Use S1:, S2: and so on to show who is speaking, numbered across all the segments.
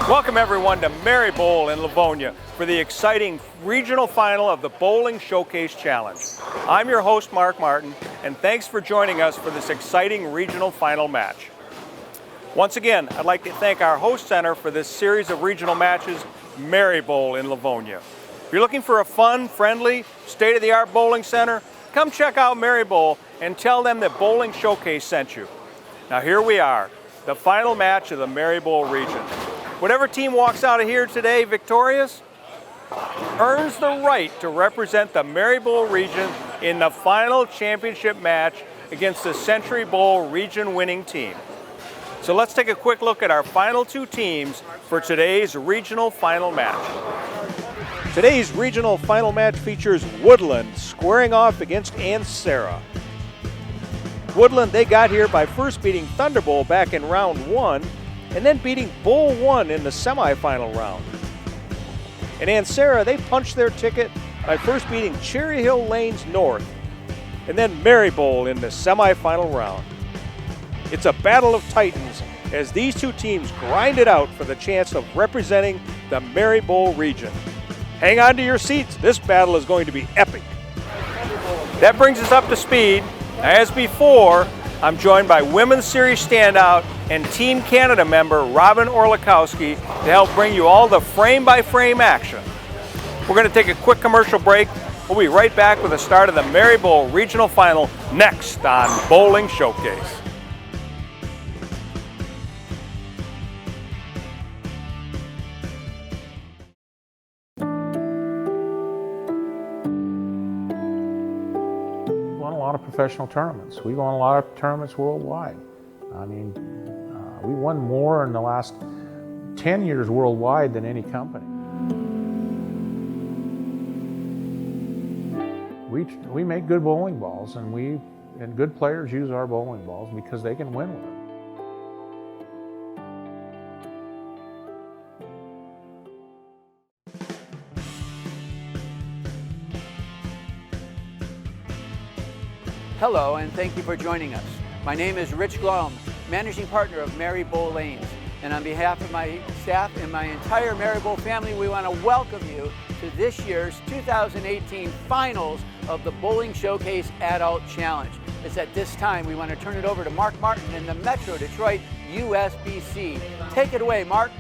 S1: Welcome everyone to Merri Bowl in Livonia for the exciting regional final of the Bowling Showcase Challenge. I'm your host, Mark Martin, and thanks for joining us for this exciting regional final match. Once again, I'd like to thank our host center for this series of regional matches, Merri Bowl in Livonia. If you're looking for a fun, friendly, state-of-the-art bowling center, come check out Merri Bowl and tell them that Bowling Showcase sent you. Now here we are, the final match of the Merri Bowl region. Whatever team walks out of here today victorious earns the right to represent the Merri Bowl region in the final championship match against the Century Bowl region winning team. So let's take a quick look at our final two teams for today's regional final match. Today's regional final match features Woodland squaring off against Ansara. Woodland, they got here by first beating Thunderbolt back in round 1 and then beating Bowl 1 in the semifinal round. And Ansara, they punched their ticket by first beating Cherry Hill Lanes North and then Merri Bowl in the semifinal round. It's a battle of titans as these two teams grind it out for the chance of representing the Merri Bowl region. Hang on to your seats, this battle is going to be epic. That brings us up to speed. As before, I'm joined by Women's Series standout and Team Canada member Robin Orlikowski to help bring you all the frame-by-frame action. We're going to take a quick commercial break. We'll be right back with the start of the Merri Bowl Regional Final next on Bowling Showcase.
S2: A lot of professional tournaments. We won a lot of tournaments worldwide. I mean, we won more in the last 10 years worldwide than any company. We make good bowling balls, and good players use our bowling balls because they can win with them.
S3: Hello, and thank you for joining us. My name is Rich Glom, Managing Partner of Merri Bowl Lanes. And on behalf of my staff and my entire Merri Bowl family, we want to welcome you to this year's 2018 finals of the Bowling Showcase Adult Challenge. It's at this time we want to turn it over to Mark Martin in the Metro Detroit USBC. Take it away, Mark.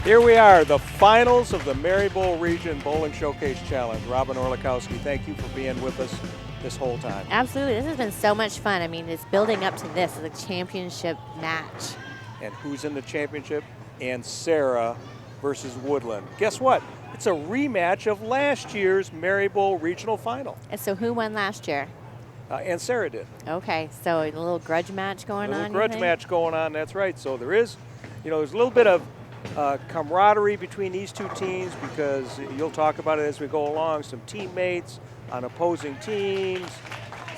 S1: Here we are, the finals of the Merri Bowl Region Bowling Showcase Challenge. Robin Orlikowski, thank you for being with us this whole time.
S4: Absolutely, this has been so much fun. I mean, it's building up to this, the championship match.
S1: And who's in the championship? Ansara versus Woodland. Guess what? It's a rematch of last year's Merri Bowl Regional Final.
S4: And so who won last year?
S1: Ansara did.
S4: Okay, so a little grudge match going on.
S1: A little grudge match going on, that's right. So there is, there's a little bit of camaraderie between these two teams because you'll talk about it as we go along, some teammates on opposing teams.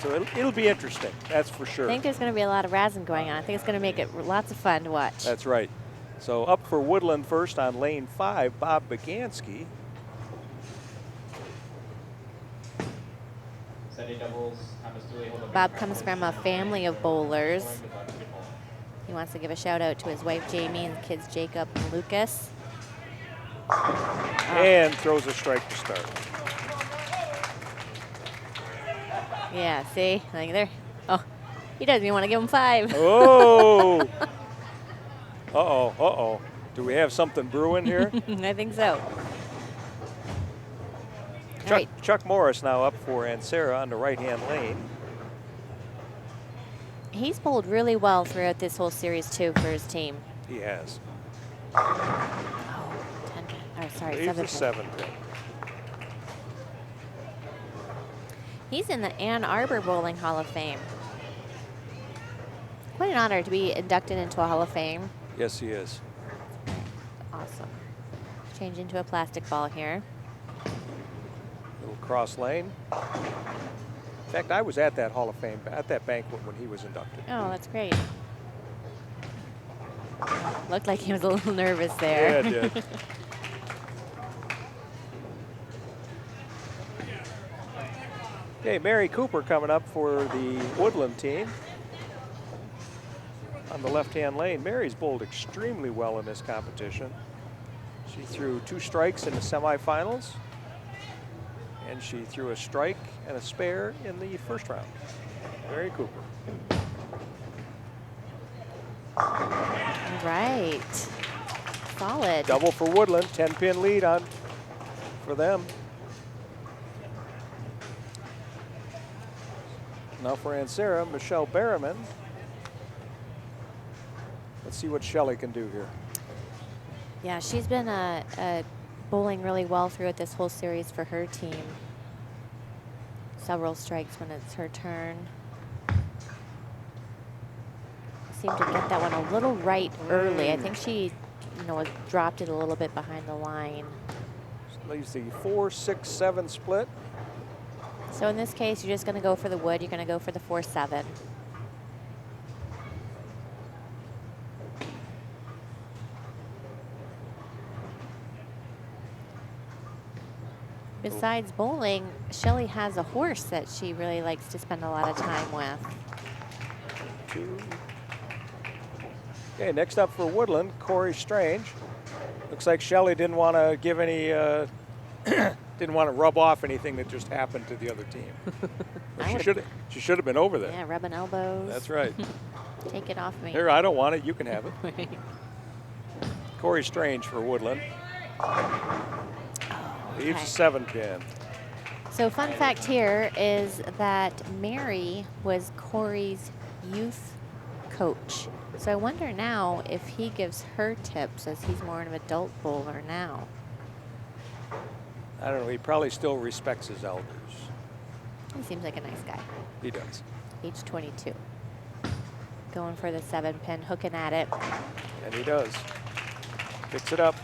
S1: So it'll be interesting, that's for sure.
S4: I think there's going to be a lot of razzing going on. I think it's going to make it lots of fun to watch.
S1: That's right. So up for Woodland first on lane 5, Bob Bagansky.
S4: Bob comes from a family of bowlers. He wants to give a shout out to his wife Jamie and kids Jacob and Lucas.
S1: And throws a strike to start.
S4: Yeah, see, like there. Oh, he doesn't even want to give him 5.
S1: Oh. Uh-oh. Do we have something brewing here?
S4: I think so.
S1: Chuck Morris now up for Ansara on the right-hand lane.
S4: He's bowled really well throughout this whole series too for his team.
S1: He has.
S4: Oh, 7
S1: 7 pin.
S4: He's in the Ann Arbor Bowling Hall of Fame. Quite an honor to be inducted into a Hall of Fame.
S1: Yes, he is.
S4: Awesome. Change into a plastic ball here.
S1: Little cross lane. In fact, I was at that Hall of Fame, at that banquet when he was inducted.
S4: Oh, that's great. Looked like he was a little nervous there.
S1: Yeah, it did. Okay, Mary Cooper coming up for the Woodland team. on the left-hand lane. Merri's bowled extremely well in this competition. She threw 2 strikes in the semifinals, and she threw a strike and a spare in the first round. Merri Cooper.
S4: All right. Solid.
S1: Double for Woodland, 10-pin lead on for them. Now for Ansara, Michelle Berriman. Let's see what Shelley can do here.
S4: Yeah, she's been bowling really well throughout this whole series for her team. Several strikes when it's her turn. Seemed to get that one a little right early. I think she, dropped it a little bit behind the line.
S1: Leaves the 4-6-7 split.
S4: So in this case, you're just going to go for the wood. You're going to go for the 4-7. Besides bowling, Shelley has a horse that she really likes to spend a lot of time with.
S1: 2. Okay, next up for Woodland, Corey Strange. Looks like Shelley didn't want to give any, didn't want to rub off anything that just happened to the other team. She should have been over there.
S4: Yeah, rubbing elbows.
S1: That's right.
S4: Take it off me.
S1: Here, I don't want it. You can have it. Corey Strange for Woodland. Leaves a 7-pin.
S4: So fun fact here is that Merri was Corey's youth coach. So I wonder now if he gives her tips as he's more of an adult bowler now.
S1: I don't know. He probably still respects his elders.
S4: He seems like a nice guy.
S1: He does.
S4: Age 22. Going for the 7-pin, hooking at it.
S1: And he does. Picks it up.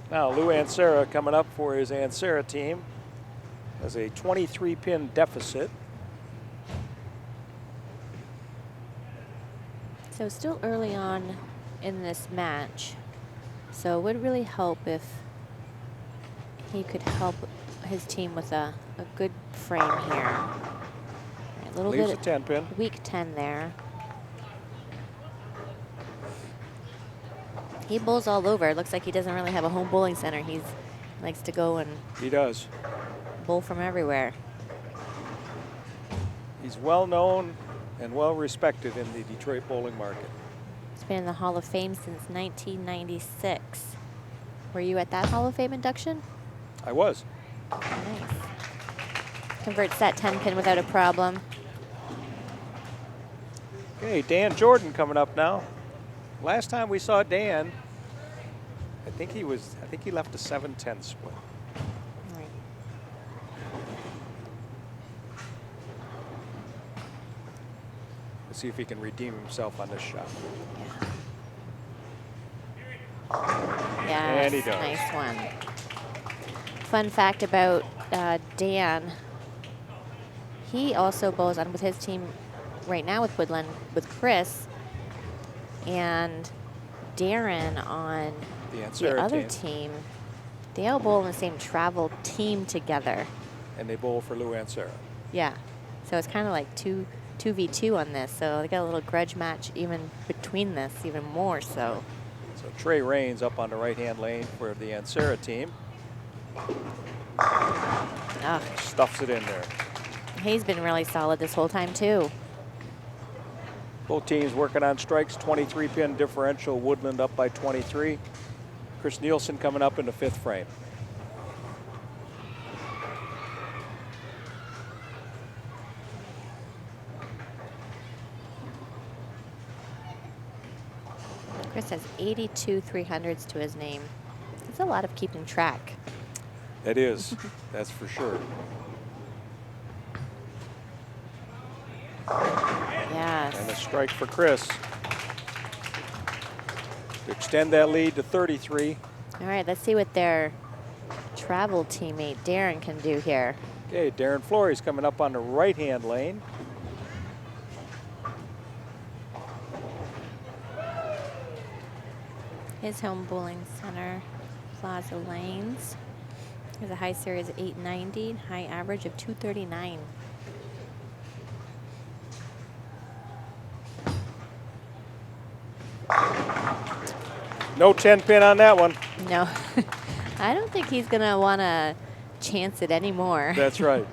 S1: Now, Lou Ansara coming up for his Ansara team has a 23-pin deficit.
S4: So still early on in this match. So it would really help if he could help his team with a good frame here. A little
S1: Leaves
S4: bit
S1: a 10-pin.
S4: weak 10 there. He bowls all over. It looks like he doesn't really have a home bowling center. He likes to go and
S1: He does.
S4: bowl from everywhere.
S1: He's well known and well respected in the Detroit bowling market.
S4: He's been in the Hall of Fame since 1996. Were you at that Hall of Fame induction?
S1: I was.
S4: Nice. Converts that 10-pin without a problem.
S1: Okay, Dan Jordan coming up now. Last time we saw Dan, I think he left a 7-10 split.
S4: Right.
S1: Let's see if he can redeem himself on this shot.
S4: Yes,
S1: And he does.
S4: nice one. Fun fact about Dan, he also bowls on with his team right now with Woodland with Chris and Darren on
S1: The
S4: the
S1: Ansara
S4: other
S1: team.
S4: team. They all bowl in the same travel team together.
S1: And they bowl for Lou Ansara.
S4: Yeah, so it's kind of like 2v2 on this. So they got a little grudge match even between this, even more so.
S1: So Trey Raines up on the right-hand lane for the Ansara team.
S4: Ah,
S1: Stuffs it in there.
S4: he's been really solid this whole time too.
S1: Both teams working on strikes, 23-pin differential. Woodland up by 23. Chris Nielsen coming up in the 5th frame.
S4: Chris has 82 300s to his name. It's a lot of keeping track.
S1: It is, that's for sure.
S4: Yes.
S1: And a strike for Chris to extend that lead to 33.
S4: All right, let's see what their travel teammate Darren can do here.
S1: Okay, Darren Flores coming up on the right-hand lane.
S4: His home bowling center, Plaza Lanes. Has a high series of 890, high average of 239.
S1: No 10 pin on that one.
S4: No, I don't think he's gonna wanna chance it anymore.
S1: That's right.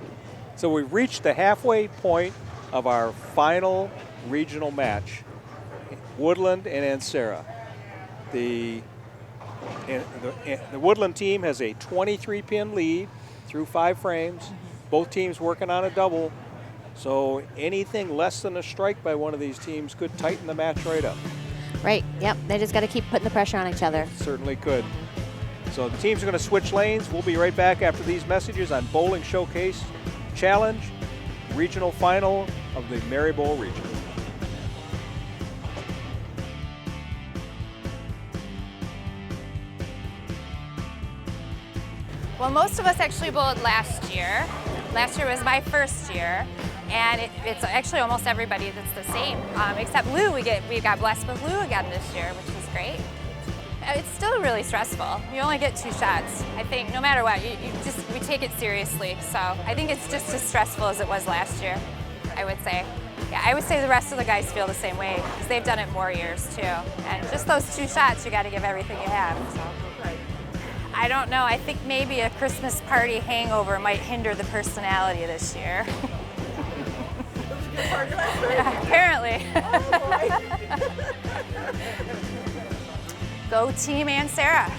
S1: So we've reached the halfway point of our final regional match, Woodland and Ansara. The Woodland team has a 23-pin lead through 5 frames. Both teams working on a double. So anything less than a strike by one of these teams could tighten the match right up.
S4: Right, yep, they just gotta keep putting the pressure on each other.
S1: Certainly could. So the teams are going to switch lanes. We'll be right back after these messages on Bowling Showcase Challenge, regional final of the Merri Bowl region.
S5: Well, most of us actually bowled last year. Last year was my first year, and it's actually almost everybody that's the same, except Lou. We got blessed with Lou again this year, which was great. It's still really stressful. You only get 2 shots. I think no matter what, we take it seriously. So I think it's just as stressful as it was last year, I would say. Yeah, I would say the rest of the guys feel the same way because they've done it more years too. And just those 2 shots, you got to give everything you have. So. I don't know. I think maybe a Christmas party hangover might hinder the personality this year. Yeah, apparently. Go Team Ansara.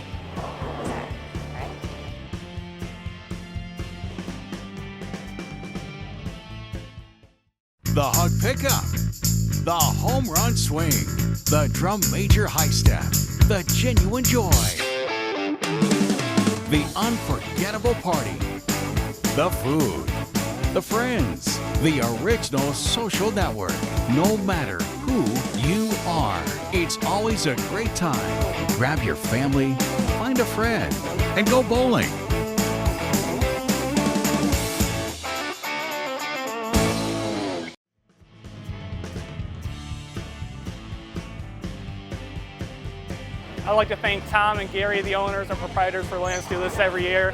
S6: The hug pickup, the home run swing, the drum major high step, the genuine joy, the unforgettable party, the food, the friends, the original social network. No matter who you are, it's always a great time. Grab your family, find a friend, and go bowling.
S7: I'd like to thank Tom and Gary, the owners and proprietors, for letting us do this every year.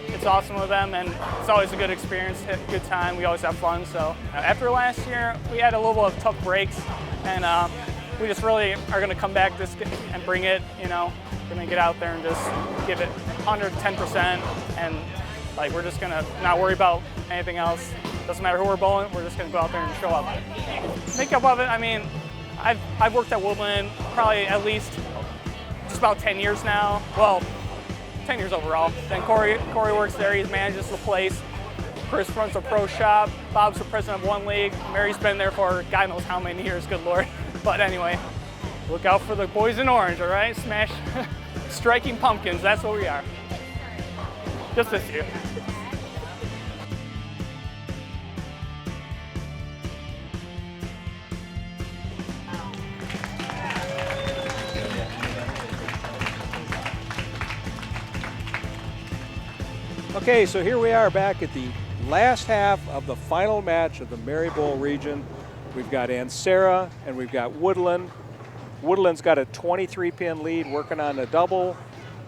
S7: It's awesome with them, and it's always a good experience, a good time. We always have fun. So after last year, we had a little bit of tough breaks, and we just really are going to come back and bring it. Going to get out there and just give it 110%, and we're just going to not worry about anything else. Doesn't matter who we're bowling. We're just going to go out there and show up. Makeup of it. I mean, I've worked at Woodland probably at least just about 10 years now. Well, 10 years overall. Then Corey works there. He manages the place. Chris runs the pro shop. Bob's the president of one league. Merri's been there for God knows how many years, good Lord. But anyway, look out for the boys in orange, all right? Smash, striking pumpkins, that's what we are. Just this year.
S1: Okay, so here we are back at the last half of the final match of the Merri Bowl region. We've got Ansara and we've got Woodland. Woodland's got a 23-pin lead working on a double.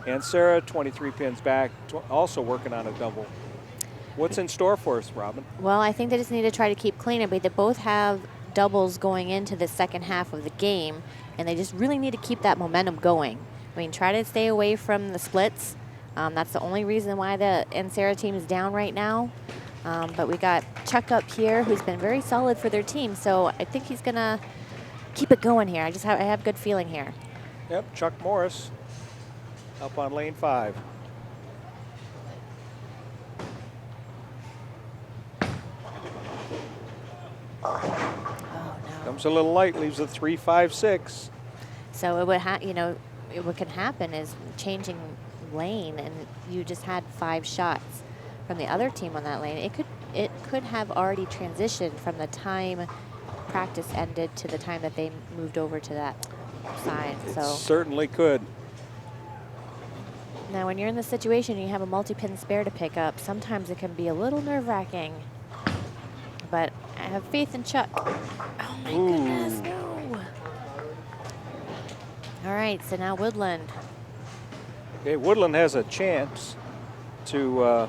S1: Ansara, 23 pins back, also working on a double. What's in store for us, Robin?
S4: Well, I think they just need to try to keep clean, but they both have doubles going into the second half of the game, and they just really need to keep that momentum going. I mean, try to stay away from the splits. That's the only reason why the Ansara team is down right now. But we got Chuck up here, who's been very solid for their team. So I think he's gonna keep it going here. I have a good feeling here.
S1: Yep, Chuck Morris up on lane 5.
S4: Oh no!
S1: Comes a little light, leaves a 3-5-6.
S4: So what can happen is changing lane, and you just had 5 shots from the other team on that lane. It could have already transitioned from the time practice ended to the time that they moved over to that side.
S1: It certainly could.
S4: Now, when you're in the situation and you have a multi-pin spare to pick up, sometimes it can be a little nerve-wracking. But I have faith in Chuck. Oh my goodness, no! All right, so now Woodland.
S1: Okay, Woodland has a chance to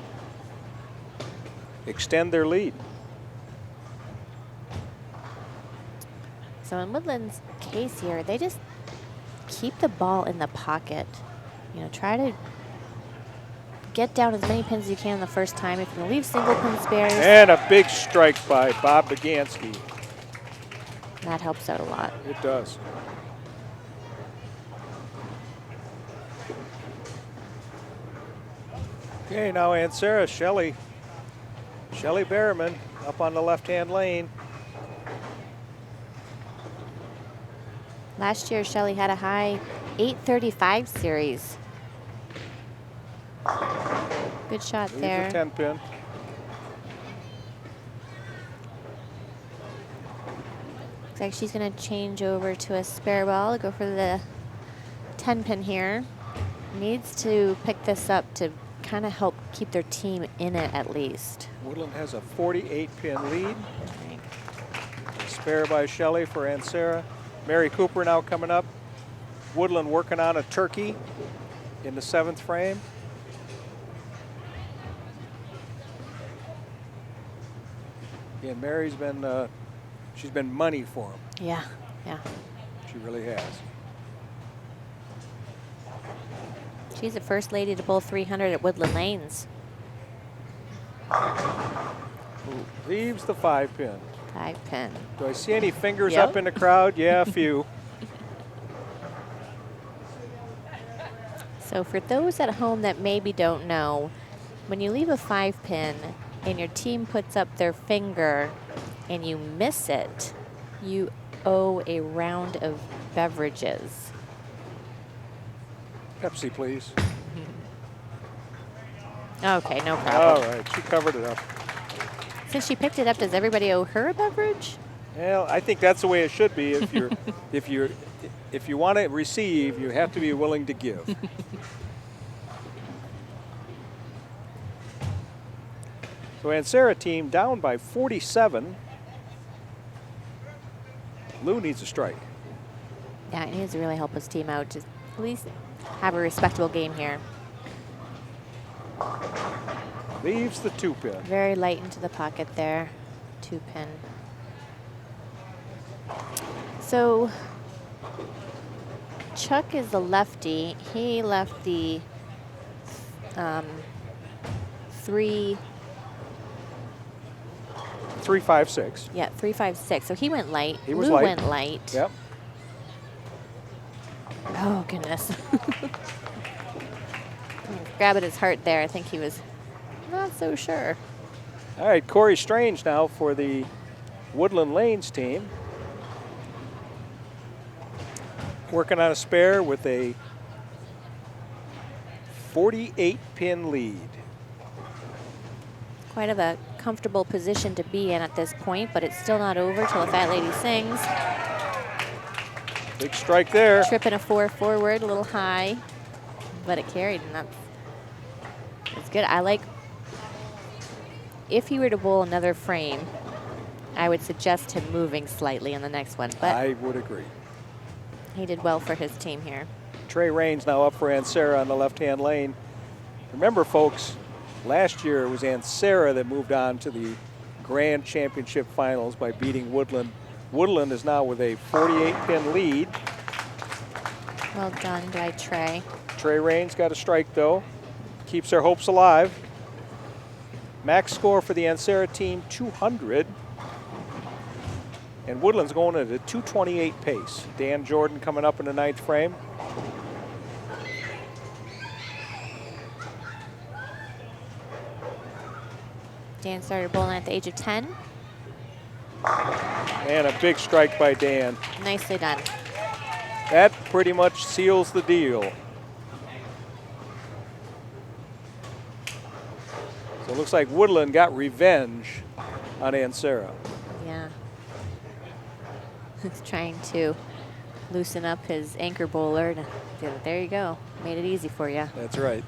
S1: extend their lead.
S4: So in Woodland's case here, they just keep the ball in the pocket. You know, try to get down as many pins as you can the first time. If you can leave single pin spares.
S1: And a big strike by Bob Bagansky.
S4: That helps out a lot.
S1: It does. Okay, now Ansara, Shelley Berriman up on the left-hand lane.
S4: Last year, Shelley had a high 835 series. Good shot
S1: Leaves
S4: there.
S1: a 10 pin.
S4: Looks like she's going to change over to a spare ball, go for the 10 pin here. Needs to pick this up to kind of help keep their team in it at least.
S1: Woodland has a 48 pin lead. Spare by Shelley for Ansara. Merri Cooper now coming up. Woodland working on a turkey in the 7th frame. And Mary's been, she's been money for him.
S4: Yeah, yeah.
S1: She really has.
S4: She's the first lady to bowl 300 at Woodland Lanes.
S1: Leaves the 5 pin.
S4: 5 pin.
S1: Do I see any fingers
S4: Yep.
S1: up in the crowd? Yeah, a few.
S4: So for those at home that maybe don't know, when you leave a 5 pin and your team puts up their finger and you miss it, you owe a round of beverages.
S1: Pepsi, please.
S4: Okay, no
S1: All
S4: problem.
S1: right, she covered it up.
S4: Since she picked it up, does everybody owe her a beverage?
S1: Well, I think that's the way it should be. If you want to receive, you have to be willing to give. So Ansara team down by 47. Lou needs a strike.
S4: Yeah, he needs to really help his team out to at least have a respectable game here.
S1: Leaves the 2 pin.
S4: Very light into the pocket there. 2 pin. So Chuck is the lefty. He left the
S1: 3-5-6.
S4: Yeah, 3-5-6. So he went light.
S1: He was
S4: Lou
S1: light.
S4: went light.
S1: Yep.
S4: Oh, goodness. Grab at his heart there. I think he was not so sure.
S1: All right, Corey Strange now for the Woodland Lanes team. Working on a spare with a 48-pin lead.
S4: Quite of a comfortable position to be in at this point, but it's still not over till the fat lady sings.
S1: Big strike there.
S4: Tripping a 4 forward, a little high, but it carried, and that's good. I like, if he were to bowl another frame, I would suggest him moving slightly in the next one, but
S1: I would agree.
S4: he did well for his team here.
S1: Trey Raines now up for Ansara on the left-hand lane. Remember, folks, last year it was Ansara that moved on to the Grand Championship Finals by beating Woodland. Woodland is now with a 48-pin lead.
S4: Well done by Trey.
S1: Trey Raines got a strike, though. Keeps their hopes alive. Max score for the Ansara team, 200. And Woodland's going at a 228 pace. Dan Jordan coming up in the 9th frame.
S4: Dan started bowling at the age of 10.
S1: And a big strike by Dan.
S4: Nicely done.
S1: That pretty much seals the deal. So it looks like Woodland got revenge on Ansara.
S4: Yeah. He's trying to loosen up his anchor bowler. There you go. Made it easy for you.
S1: That's right.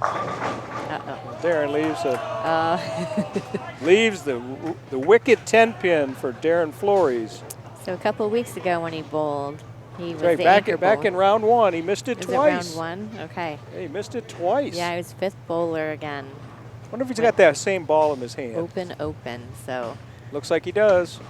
S4: Uh-oh.
S1: Darren leaves the wicked 10 pin for Darren Flores.
S4: So a couple of weeks ago when he bowled, he was
S1: Right,
S4: the
S1: back
S4: anchor
S1: in round 1, he missed it
S4: Is
S1: twice.
S4: it round 1? Okay.
S1: Yeah, he missed it twice.
S4: Yeah, he was 5th bowler again.
S1: Wonder if he's got that same ball in his hand.
S4: Open. So,
S1: Looks like he does.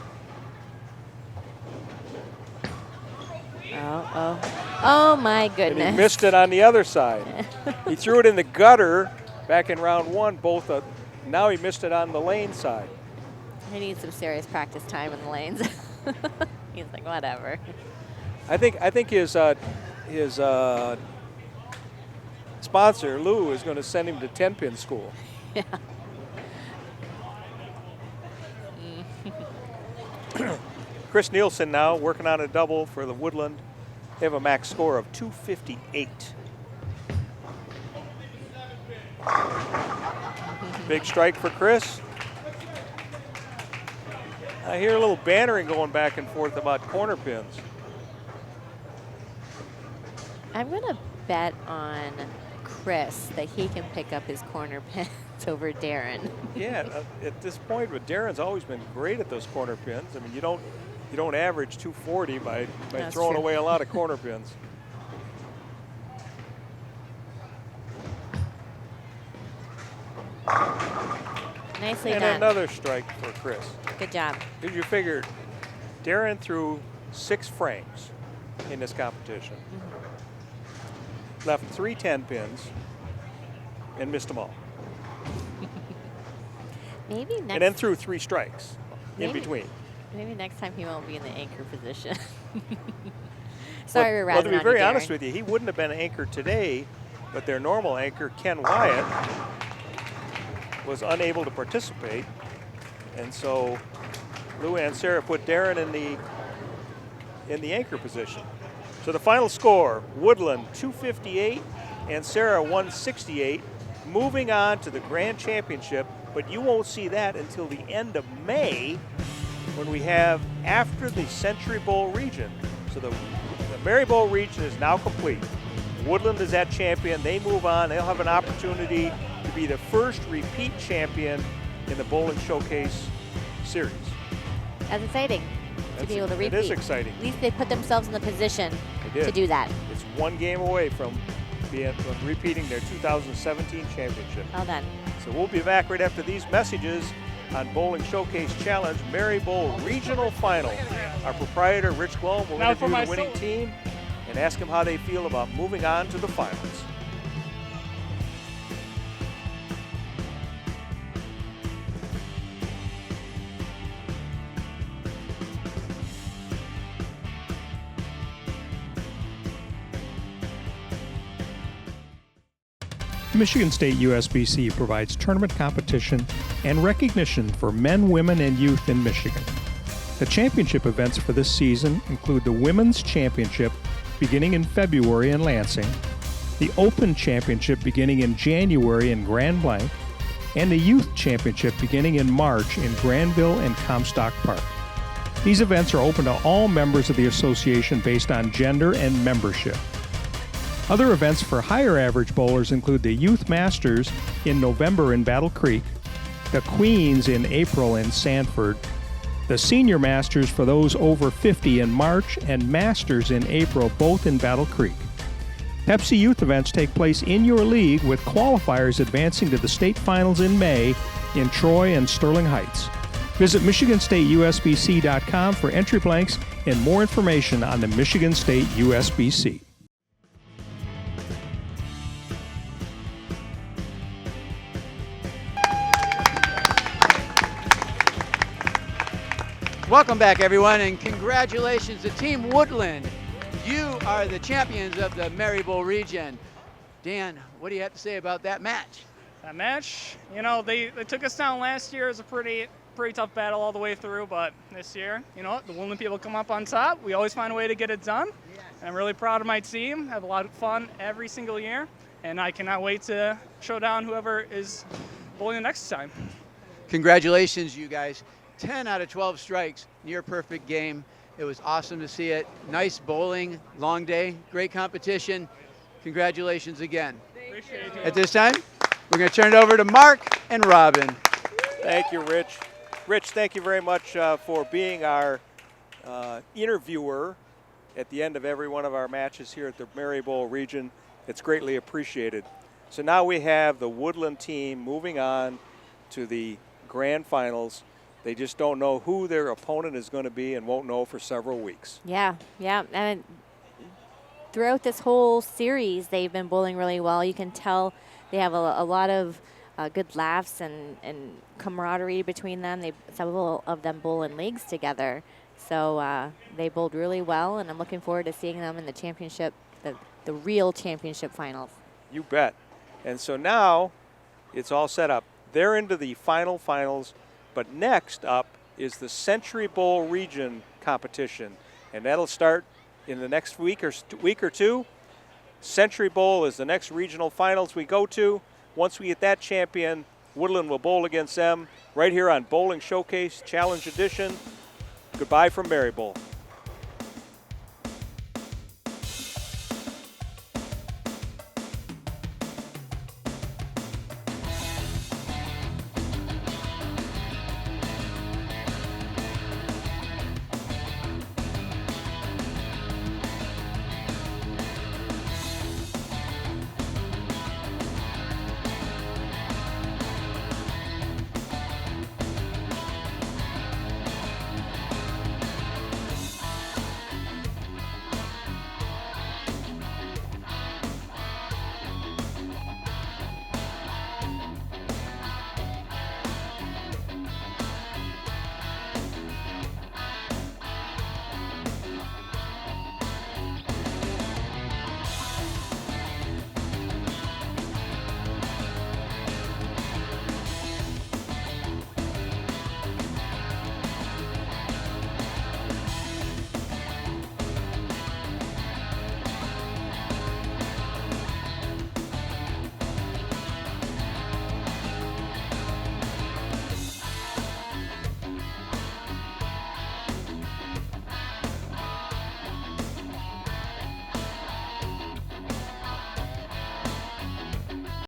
S4: Oh my
S1: And
S4: goodness.
S1: he missed it on the other side. He threw it in the gutter back in round one, now he missed it on the lane side.
S4: He needs some serious practice time in the lanes. He's like, whatever.
S1: I think his sponsor, Lou, is going to send him to 10-pin school.
S4: Yeah.
S1: Chris Nielsen now working on a double for the Woodland. They have a max score of 258. Big strike for Chris. I hear a little bantering going back and forth about corner pins.
S4: I'm going to bet on Chris that he can pick up his corner pins over Darren.
S1: Yeah, at this point, but Darren's always been great at those corner pins. I mean, you don't average 240 by
S4: That's
S1: throwing
S4: true.
S1: away a lot of corner pins.
S4: Nicely
S1: And
S4: done.
S1: another strike for Chris.
S4: Good job.
S1: Did you figure Darren threw 6 frames in this competition, left 3 10-pins, and missed them all.
S4: Maybe next.
S1: And then threw 3 strikes in
S4: Maybe-
S1: between.
S4: Maybe next time he won't be in the anchor position. Sorry, we're
S1: Well, to
S4: razzing
S1: be
S4: on
S1: very
S4: you,
S1: honest
S4: Darren.
S1: with you, he wouldn't have been anchored today, but their normal anchor, Ken Wyatt, was unable to participate. And so Lou and Ansara put Darren in the anchor position. So the final score, Woodland 258, Ansara 168, moving on to the Grand Championship, but you won't see that until the end of May when we have after the Century Bowl region. So the Merri Bowl region is now complete. Woodland is that champion. They move on. They'll have an opportunity to be the first repeat champion in the Bowling Showcase series.
S4: That's exciting to be able to repeat.
S1: It is exciting.
S4: At least they put themselves in the position
S1: They did.
S4: to do that.
S1: It's one game away from repeating their 2017 championship.
S4: Well done.
S1: So we'll be back right after these messages on Bowling Showcase Challenge Merri Bowl Regional Final. Our proprietor, Rich Glome, will
S7: Now for
S1: interview
S7: my
S1: the winning team and ask them how they feel about moving on to the finals.
S8: Michigan State USBC provides tournament competition and recognition for men, women, and youth in Michigan. The championship events for this season include the Women's Championship beginning in February in Lansing, the Open Championship beginning in January in Grand Blanc, and the Youth Championship beginning in March in Granville and Comstock Park. These events are open to all members of the association based on gender and membership. Other events for higher average bowlers include the Youth Masters in November in Battle Creek, the Queens in April in Sanford, the Senior Masters for those over 50 in March, and Masters in April, both in Battle Creek. Pepsi Youth events take place in your league with qualifiers advancing to the state finals in May in Troy and Sterling Heights. Visit MichiganStateUSBC.com for entry blanks and more information on the Michigan State USBC.
S3: Welcome back, everyone, and congratulations to Team Woodland. You are the champions of the Merri Bowl region. Dan, what do you have to say about that match?
S7: That match, you know, they took us down last year. It was a pretty tough battle all the way through, but this year, you know, the Woodland people come up on top. We always find a way to get it done. And I'm really proud of my team. Have a lot of fun every single year, and I cannot wait to show down whoever is bowling the next time.
S3: Congratulations, you guys. 10 out of 12 strikes, near perfect game. It was awesome to see it. Nice bowling, long day, great competition. Congratulations again.
S7: Appreciate it.
S3: At this time, we're going to turn it over to Mark and Robin.
S1: Thank you, Rich. Rich, thank you very much for being our interviewer at the end of every one of our matches here at the Merri Bowl region. It's greatly appreciated. So now we have the Woodland team moving on to the grand finals. They just don't know who their opponent is going to be and won't know for several weeks.
S4: Yeah, yeah. And throughout this whole series, they've been bowling really well. You can tell they have a lot of good laughs and camaraderie between them. Several of them bowl in leagues together. So they bowled really well, and I'm looking forward to seeing them in the championship, the real championship finals.
S1: You bet. And so now it's all set up. They're into the finals, but next up is the Century Bowl region competition, and that'll start in the next week or two. Century Bowl is the next regional finals we go to. Once we get that champion, Woodland will bowl against them right here on Bowling Showcase Challenge Edition. Goodbye from Merri Bowl.